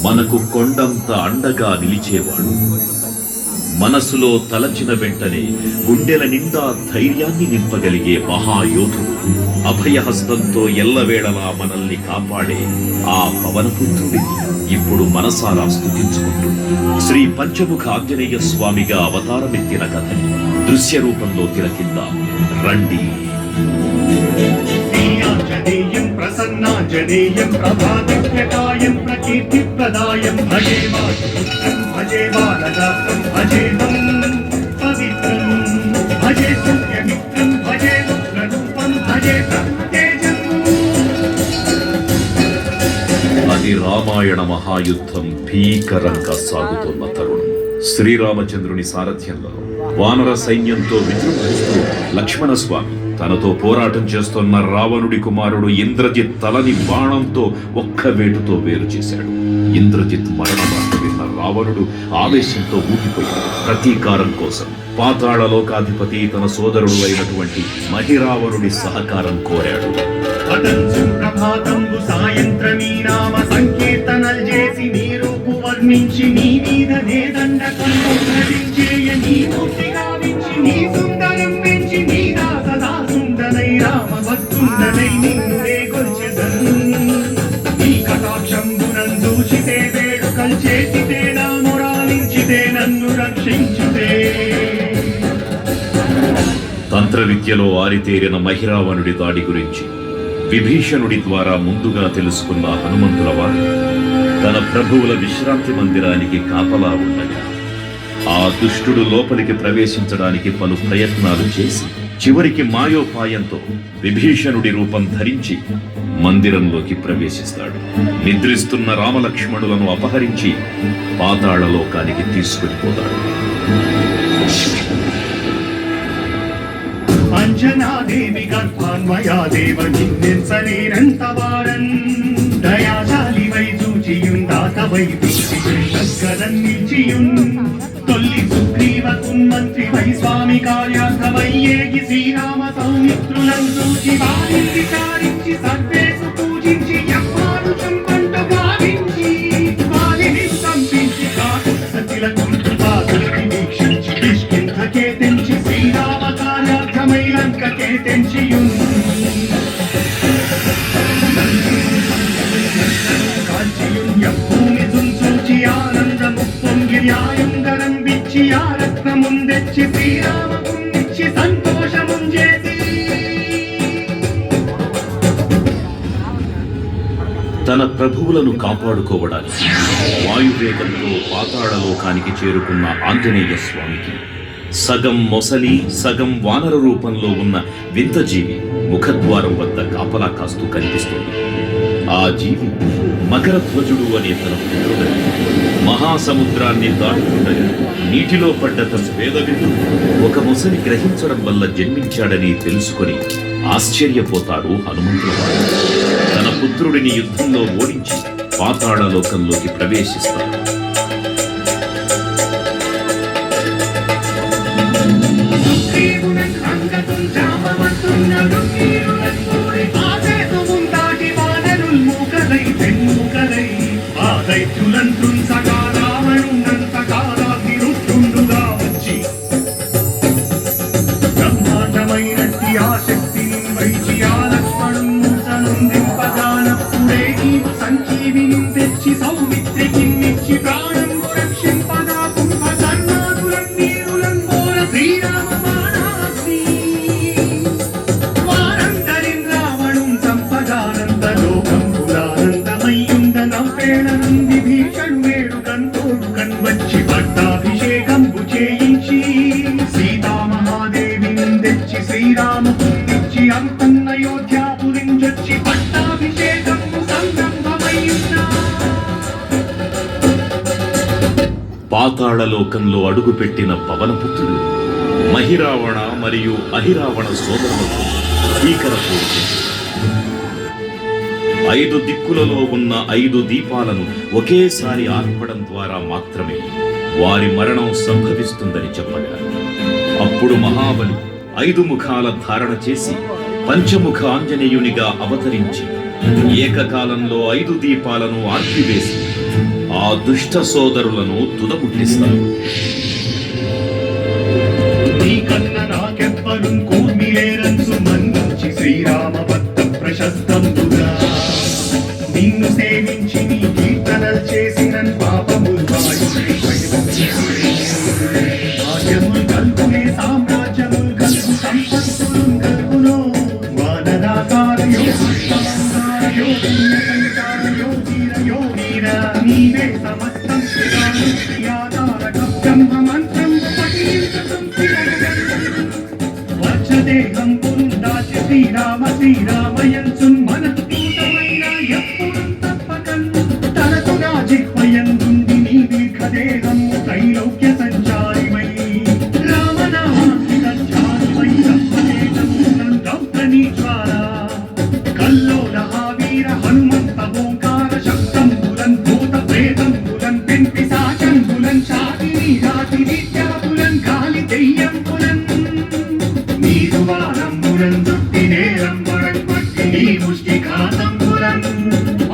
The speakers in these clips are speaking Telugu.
మనకు కొండంత అండగా నిలిచేవాడు. మనసులో తలచిన వెంటనే గుండెల నిండా ధైర్యాన్ని నింపగలిగే మహాయోధుడు. అభయహస్తంతో ఎల్లవేళలా మనల్ని కాపాడే ఆ పవనపుత్రుడిని ఇప్పుడు మనసారా స్తుతించుకుంటూ శ్రీ పంచముఖ ఆంజనేయ స్వామిగా అవతారమెత్తిన కథని దృశ్య రూపంలో తిలకిద్దాం రండి. ప్రసన్నాంజనేయం ప్రభాదివ్యకాయం ప్రకీర్తిప్రదాయం భజే వాసుపుత్రం భజే బాలదాసం భజేమం పవిత్రం భజే సూర్యమిత్రం భజే రుద్రరూపం భజే బ్రహ్మతేజం. అది రామాయణ మహాయుద్ధం భీకరంగా సాగుతున్న తరుణం. శ్రీరామచంద్రుని సారథ్యంలో వానర సైన్యంతో విజృంభిస్తూ లక్ష్మణస్వామి తనతో పోరాటం చేస్తున్న రావణుడి కుమారుడు ఇంద్రజిత్ తలని బాణంతో ఒక్క వేటుతో వేరు చేశాడు. ఇంద్రజిత్ మరణవార్త విన్న రావణుడు ఆవేశంతో ఊగిపోయాడు. ప్రతీకారం కోసం పాతాళ లోకాధిపతి తన సోదరుడు అయినటువంటి మహిరావణుడి సహకారం కోరాడు. సాయంత్రమీ నామ సంకీర్తనలు చేసి నీ రూపు వర్ణించి నీ మీద నేదండ కంచేయ నీ మూర్తి గావించి నీ సుందరం పెంచి నీ దాసదా సుందరై రామ భక్తుండనై నిన్ను కొల్చెదన్. నీ కటాక్షంబునన్ దూచితే వేడుకల్ చేసితే నా మురాలించితే నన్ను రక్షించుతే. తంత్ర విద్యలో ఆరితేరిన మహిరావణుడి దాడి గురించి విభీషణుడి ద్వారా ముందుగా తెలుసుకున్న హనుమంతుల వారు తన ప్రభువుల విశ్రాంతి మందిరానికి కాపలా ఉండగా ఆ దుష్టుడు లోపలికి ప్రవేశించడానికి పలు ప్రయత్నాలు చేసి చివరికి మాయోపాయంతో విభీషణుడి రూపం ధరించి మందిరంలోకి ప్రవేశిస్తాడు. నిద్రిస్తున్న రామలక్ష్మణులను అపహరించి పాతాళ లోకానికి తీసుకుని పోతాడు. అంజనాదేవి గర్భాన్వయా దేవ నిన్నెంతనేనంత వారన్ దయాశాలి వై చూచియుందాత వై పిచ్చిగదన్ నిలిచియున్ తొల్లి సుగ్రీవకున్ మంత్రి వై స్వామి కార్యార్థమై ఏగి శ్రీరామ సౌమిత్రులను చూచి వారిని చారించి సర్వేసు పూజించి యమ్మాను చంపంట భావించి వారిని సంపించి కాకు సతిలకు పాదులకి వీక్షించి కిష్కింధకే తెంచి శ్రీరామ కార్యార్థమై లంకకే తెంచియున్ కాల్చియున్ యప్పూమి తుంచూచి ఆనందము పొంగి న్యాయంగరం విచ్చి ఆ రత్నముందెచ్చి శ్రీరామకున్నిచ్చి సంతోషముంజేసి. తన ప్రభువులను కాపాడుకోవడానికి వాయువేగంతో పాతాళ లోకానికి చేరుకున్న ఆంజనేయ స్వామికి సగం మొసలి సగం వానర రూపంలో ఉన్న వింత జీవి ముఖద్వారం వద్ద కాపలా కాస్తూ కనిపిస్తుంది. ఆ జీవి మకరధ్వజుడు అనే తన పుత్రుడని మహాసముద్రాన్ని దాటుతుండగా నీటిలో పడ్డ తన వేదవిధుడు ఒక మొసలి గ్రహించడం వల్ల జన్మించాడని తెలుసుకొని ఆశ్చర్యపోతాడు హనుమంతుల వారు. తన పుత్రుడిని యుద్ధంలో ఓడించి పాతాళ లోకంలోకి ప్రవేశిస్తాడు. బ్రహ్మాండమైనట్టి ఆ శక్తిని వైచి ఆ లక్ష్మణుంపగానప్పుడే నీవు సంజీవిని తెచ్చి సౌమిత్రికి ప్రాణం రక్షింపగా కుంభకర్ణాదులం నీరులం కోర శ్రీరామ బాణాగ్ని వారందరిన్ రావణుం సంపగానంద లోకం పురానందమయ్యుండ నవ్వేళనం విభీషణు వేడుకన్ తోడుకన్ వచ్చి పట్టాభిషేకంబు చేయించి సీతామహాదేవిని తెచ్చి శ్రీరామపుత్రిచ్చి అంతన్నయోధ్యాపురించొచ్చి పట్టాభిషేకంబు సంరంభమయ్యున్నా. పాతాళ లోకంలో అడుగుపెట్టిన పవనపుత్రుడు మహిరావణ మరియు అహిరావణ సోదరులకు భీకర పోరు. 5 దిక్కులలో ఉన్న 5 దీపాలను ఒకేసారి ఆర్పడం ద్వారా మాత్రమే వారి మరణం సంభవిస్తుందని చెప్పగా అప్పుడు మహాబలి 5 ముఖాల ధారణ చేసి పంచముఖ ఆంజనేయునిగా అవతరించి ఏకకాలంలో 5 దీపాలను ఆర్పివేసి ఆ దుష్ట సోదరులను తుదముట్టిస్తారు. నీకన్న నాకెవ్వరు కూర్మిలేరంచు మన్నించి శ్రీరామ భక్త ప్రశస్తంబుగా నిన్ను సేవించి నీ కీర్తనలు చేసిన పాపములు రాజ్యములు కల్పునే సామ్రాజ్యములు కల్పు సంపత్తులు కల్పునో వానరాకార నీవే సమస్తం బ్రహ్మ మంత్రం వర్షదేహం పురుందాచి శ్రీరామ శ్రీరామయంచున్ మనఃపూతమైన ఎప్పుడు తప్పకన్ తనకు నా జిహ్వయందుండి నీ దీర్ఘదేహము త్రైలోక్య సంచారిమై రామనామాసి సంచారిమై రప్పదేశమునం రౌద్రనీ జ్వాల కల్లోల వీర హనుమంత ఓంకార శబ్దంబులన్ భూత ప్రేతంబులన్ పిశాచంబులన్ శాతిని రాతి నిత్యాబులన్ గాలి దెయ్యంబులన్ నీరువాలంబులన్ దుట్టి నేరంబులన్ పట్టి నీ ముష్టి ఘాతంబులన్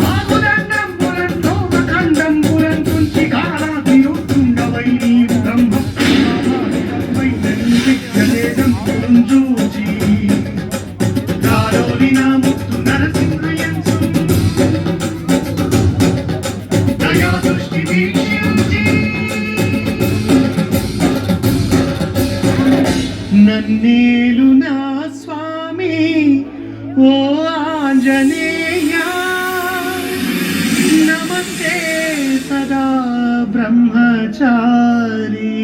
ఆగుదండంబులన్ లోకఖండంబులన్ తుంచి కాలాతియుతుండవై నీవు బ్రహ్మ విఘ్నదేశంబులన్ చూచి గాలోలి నా ముత్తు నరసింహయంచు దయా దృష్టి వీక్షించి నన్నేలు నా స్వామి ఓ ఆంజనేయ నమస్తే సదా బ్రహ్మచారి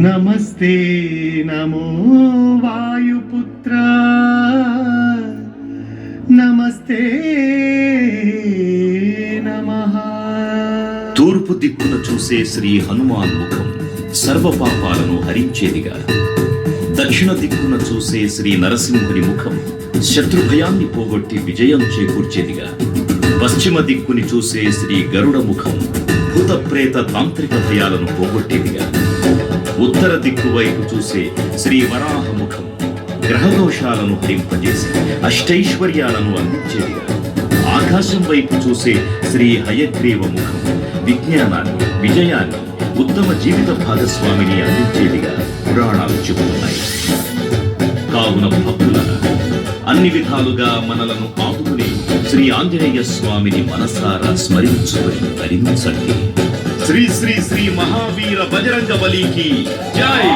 నమస్తే నమో వాయుపుత్ర నమస్తే నమః. తూర్పు దిక్కున చూసే శ్రీ హనుమాన్ ముఖం సర్వ పాపాలను హరించేదిగా, దక్షిణ దిక్కున చూసే శ్రీ నరసింహుని ముఖం శత్రుభయాన్ని పోగొట్టి విజయం చేకూర్చేదిగా, పశ్చిమ దిక్కుని చూసే శ్రీ గరుడ ముఖం భూత ప్రేత తాంత్రిక భయాలను పోగొట్టేదిగా, ఉత్తర దిక్కు వైపు చూసే శ్రీ వరాహ ముఖం గ్రహదోషాలను హరింపజేసి అష్టైశ్వర్యాలను అందించేదిగా, ఆకాశం వైపు చూసే శ్రీ హయగ్రీవ ముఖం విజ్ఞానాన్ని, విజయాన్ని, ఉత్తమ జీవిత భాగస్వామిని అందించేదిగా పురాణాలు చెబుతున్నాయి. కావున భక్తులరా, అన్ని విధాలుగా మనలను ఆదుకుని శ్రీ ఆంజనేయ స్వామిని మనసారా స్మరించుకొని తరించండి. శ్రీ శ్రీ శ్రీ మహావీర బజరంగ బలికి జై.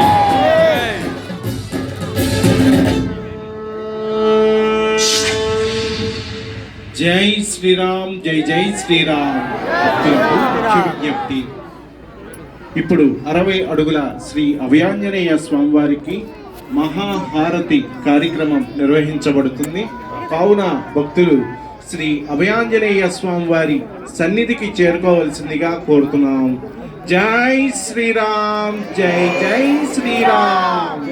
జై శ్రీరామ్, జై జై శ్రీరామ్. భక్తులకు ముఖ్య విజ్ఞప్తి. ఇప్పుడు 60 అడుగుల శ్రీ అభయాంజనేయ స్వామివారికి మహాహారతి కార్యక్రమం నిర్వహించబడుతుంది. కావున భక్తులు శ్రీ అభయాంజనేయ స్వామివారి సన్నిధికి చేరుకోవలసిందిగా కోరుతున్నాం. జై శ్రీరామ్, జై జై శ్రీరామ్.